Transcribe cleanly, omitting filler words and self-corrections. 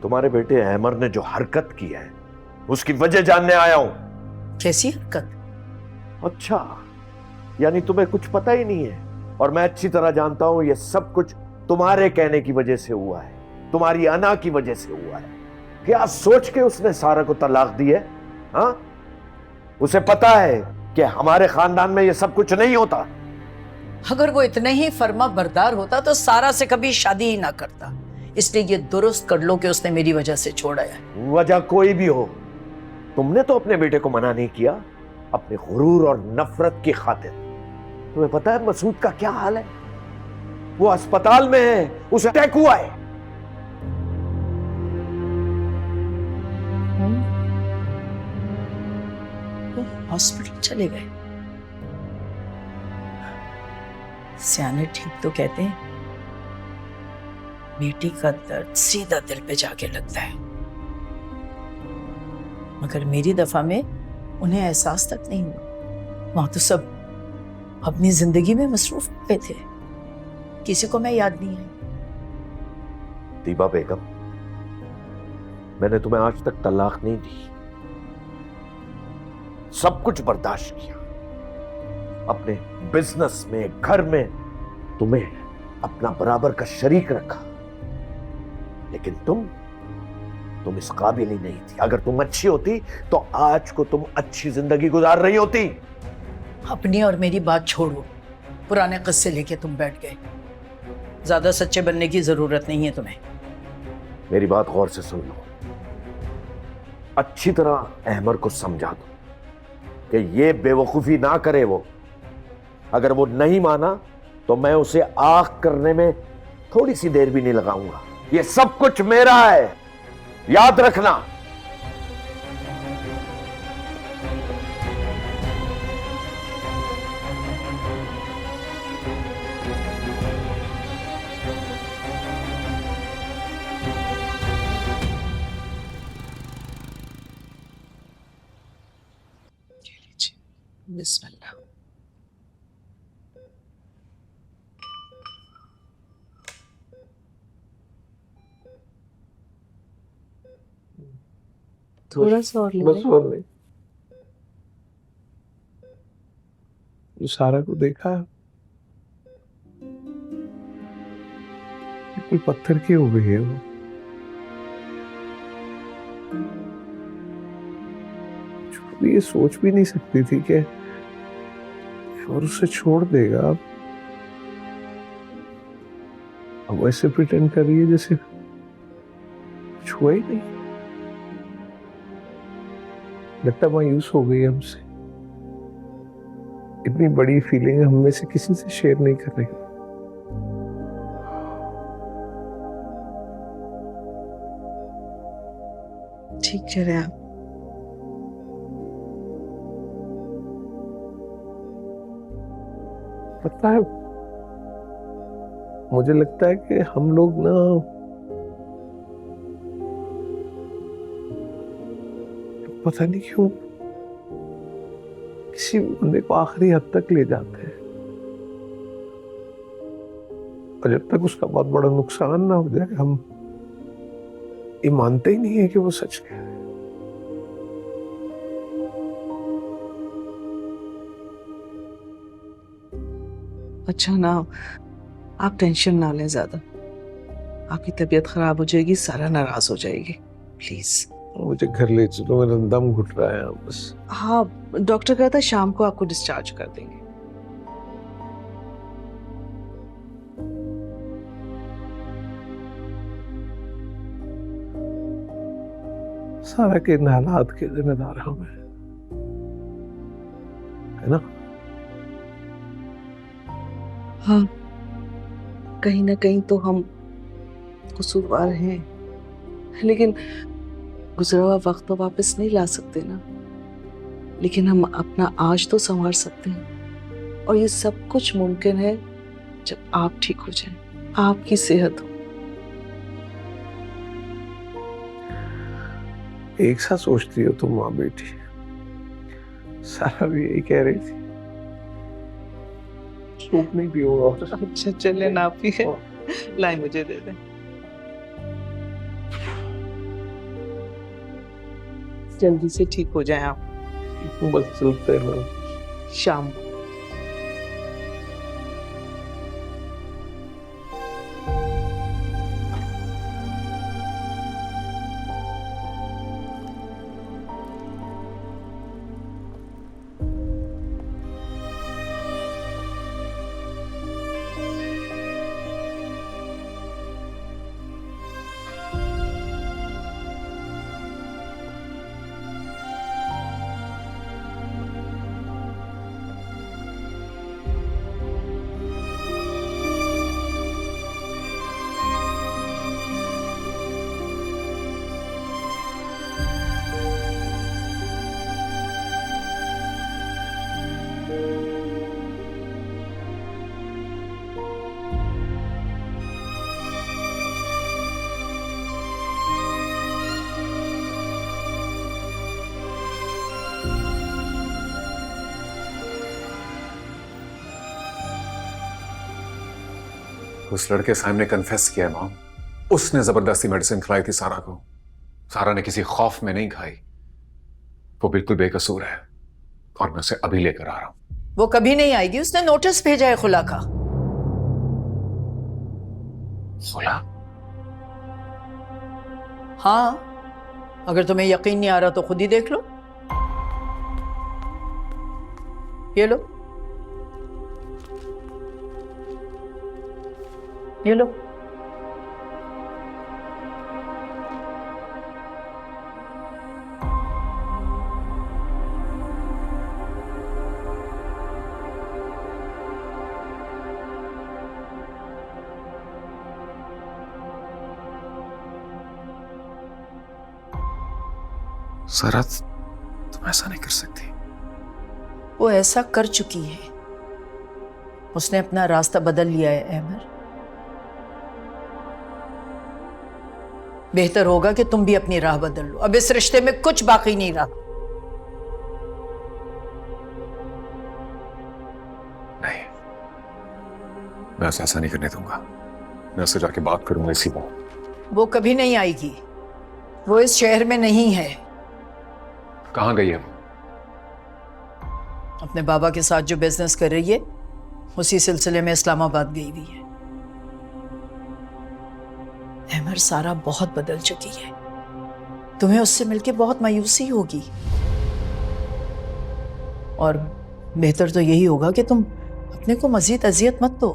तुम्हारे बेटे अहमर ने जो हरकत की है उसकी वजह जानने आया हूं। कैसी हरकत? अच्छा, यानी तुम्हें कुछ पता ही नहीं है, और मैं अच्छी तरह जानता हूं ये सब कुछ तुम्हारे कहने की वजह से हुआ है, तुम्हारी अना की वजह से हुआ है। क्या सोच के उसने सारा को तलाक दी है? हाँ, उसे पता है कि हमारे खानदान में ये सब कुछ नहीं होता। अगर वो इतने ही फर्मा बरदार होता तो सारा से कभी शादी ही ना करता। इसलिए ये दुरुस्त कर लो कि उसने मेरी वजह से छोड़ा है। वजह कोई भी हो, तुमने तो अपने बेटे को मना नहीं किया, अपने गुरूर और नफरत की खातिर। तुम्हें पता है मसूद का क्या हाल है? वो अस्पताल में है, उसे अटैक हुआ है। हॉस्पिटल चले गए। सियाने ठीक तो कहते हैं, बेटी का दर्द सीधा दिल पे जाके लगता है, मगर मेरी दफा में उन्हें एहसास तक नहीं हुआ। वहां तो सब अपनी जिंदगी में मसरूफ पे थे, किसी को मैं याद नहीं आई। दीबा बेगम, मैंने तुम्हें आज तक तलाक नहीं दी, सब कुछ बर्दाश्त किया। अपने बिजनेस में, घर में तुम्हें अपना बराबर का शरीक रखा, लेकिन तुम इस काबिल ही नहीं थी। अगर तुम अच्छी होती तो आज को तुम अच्छी जिंदगी गुजार रही होती। अपनी और मेरी बात छोड़ो, पुराने किस्से लेके तुम बैठ गए। ज्यादा सच्चे बनने की जरूरत नहीं है तुम्हें। मेरी बात गौर से सुन लो, अच्छी तरह अहमर को समझा दो कि ये बेवकूफी ना करे। वो अगर वो नहीं माना तो मैं उसे आग करने में थोड़ी सी देर भी नहीं लगाऊंगा। ये सब कुछ मेरा है, याद रखना। बिस्मिल्लाह। थोड़ा सा और ले बस और नहीं। जो सारा को देखा है, बिल्कुल पत्थर की हो गई है वो। जो ये सोच भी नहीं सकती थी कि और उसे छोड़ देगा। अब ऐसे प्रिटेंड कर रही है जैसे कुछ हुआ ही नहीं। लगता मायूस हो गई हमसे। इतनी बड़ी फीलिंग हम में से किसी से शेयर नहीं कर रही। ठीक कह रहे हैं आप। पता है, मुझे लगता है कि हम लोग ना पता नहीं क्यों किसी बंदे को आखिरी हद तक ले जाते हैं, और जब तक उसका बहुत बड़ा नुकसान ना हो जाए हम ये मानते ही नहीं है कि वो सच कह रहे हैं। अच्छा ना, आप टेंशन ना लें ज्यादा। आपकी तबीयत खराब हो जाएगी, सारा नाराज हो जाएगी। प्लीज मुझे घर ले चलो, मेरा दम घुट रहा है बस। हाँ, डॉक्टर कहता है शाम को आपको डिस्चार्ज कर देंगे। सारा के इन हालात के जिम्मेदार हम हैं, है ना? हाँ, कहीं ना कहीं तो हम कसूरवार हैं, लेकिन गुजरा हुआ वक्त तो वापस नहीं ला सकते ना। लेकिन हम अपना आज तो संवार सकते हैं, और ये सब कुछ मुमकिन है जब आप ठीक हो जाएं, आपकी सेहत हो। एक साथ सोचती हो तुम माँ बेटी। सारा भी यही कह रही थी, सूप नहीं पियूंगा। अच्छा चले ना, आप ही है, लाए मुझे दे दें। जल्दी से ठीक हो जाए आप। बस चलते हैं ना। शाम को। उस लड़के साहब ने कन्फेस किया है मॉम। उसने जबरदस्ती मेडिसिन खिलाई थी सारा को। सारा ने किसी खौफ में नहीं खाई। वो बिल्कुल बेकसूर है और मैं उसे अभी लेकर आ रहा हूं। वो कभी नहीं आएगी, उसने नोटिस भेजा है खुला का। खुला? हाँ, अगर तुम्हें यकीन नहीं आ रहा तो खुद ही देख लो। ये लो, ये लो। सारा, तुम ऐसा नहीं कर सकती। वो ऐसा कर चुकी है। उसने अपना रास्ता बदल लिया है अहमर। बेहतर होगा कि तुम भी अपनी राह बदल लो। अब इस रिश्ते में कुछ बाकी नहीं रहा। नहीं, मैं उसे ऐसा नहीं करने दूंगा। मैं उससे जाके बात करूंगा इसी बात। वो कभी नहीं आएगी। वो इस शहर में नहीं है। कहां गई है वो? अपने बाबा के साथ जो बिजनेस कर रही है, उसी सिलसिले में इस्लामाबाद गई हुई है। अहमर, सारा बहुत बदल चुकी है। तुम्हें उससे मिलके बहुत मायूसी होगी और बेहतर तो यही होगा कि तुम अपने को मजीद अजियत मत दो।